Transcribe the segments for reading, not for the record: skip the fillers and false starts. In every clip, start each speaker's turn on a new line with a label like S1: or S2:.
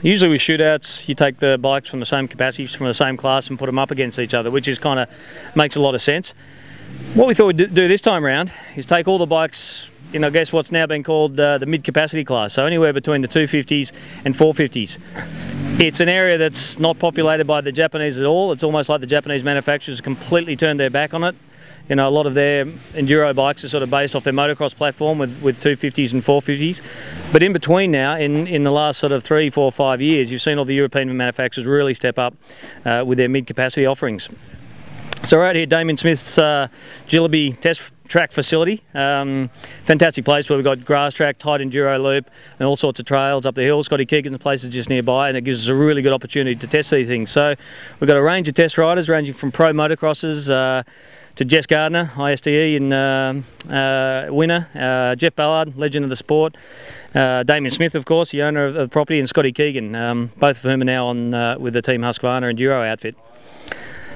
S1: Usually with shootouts, you take the bikes from the same capacity, from the same class, and put them up against each other, which is kind of makes a lot of sense. What we thought we'd do this time around is take all the bikes in, I guess, what's now been called the mid-capacity class, so anywhere between the 250s and 450s. It's an area that's not populated by the Japanese at all. It's almost like the Japanese manufacturers completely turned their back on it. You know, a lot of their enduro bikes are sort of based off their motocross platform with 250s and 450s. But in between now, in the last sort of 3, 4, 5 years, you've seen all the European manufacturers really step up with their mid-capacity offerings. So we're out here at Damien Smith's Gillaby test track facility. Fantastic place where we've got grass track, tight enduro loop and all sorts of trails up the hill. Scotty Keegan's place is just nearby, and it gives us a really good opportunity to test these things. So we've got a range of test riders ranging from pro motocrossers to Jess Gardner, ISDE and winner, Jeff Ballard, legend of the sport, Damien Smith, of course, the owner of the property, and Scotty Keegan, both of whom are now on with the Team Husqvarna Enduro outfit.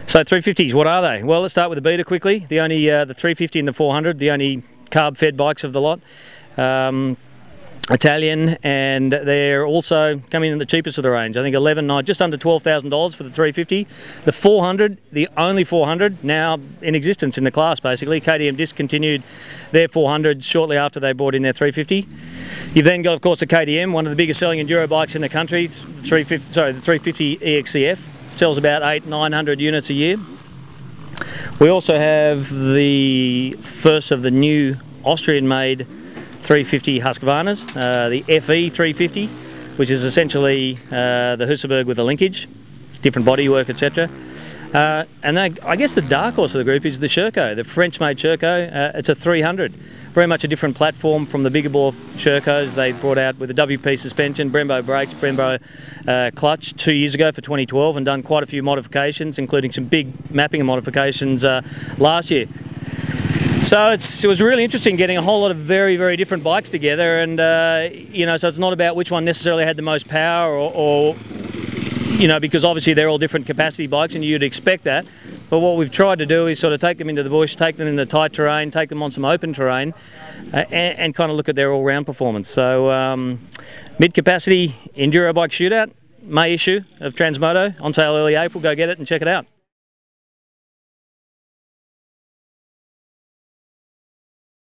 S1: So 350s, what are they? Well, let's start with the Beta quickly. The 350 and the 400, the only carb-fed bikes of the lot. Italian, and they're also coming in the cheapest of the range. I think just under $12,000 for the 350. The 400, the only 400 now in existence in the class basically. KTM discontinued their 400 shortly after they brought in their 350. You've then got, of course, the KTM, one of the biggest selling enduro bikes in the country. The 350 EXCF sells about 800-900 units a year. We also have the first of the new Austrian-made 350 Husqvarnas, the FE 350, which is essentially the Husaberg with a linkage, different bodywork, etc. And then I guess the dark horse of the group is the Sherco, the French-made Sherco. It's a 300, very much a different platform from the bigger bore Shercos they brought out with a WP suspension, Brembo brakes, Brembo clutch 2 years ago for 2012, and done quite a few modifications, including some big mapping modifications last year. So it was really interesting getting a whole lot of very, very different bikes together, and you know, so it's not about which one necessarily had the most power, or you know, because obviously they're all different capacity bikes, and you'd expect that. But what we've tried to do is sort of take them into the bush, take them in the tight terrain, take them on some open terrain, and kind of look at their all-round performance. So mid-capacity enduro bike shootout, May issue of Transmoto, on sale early April. Go get it and check it out.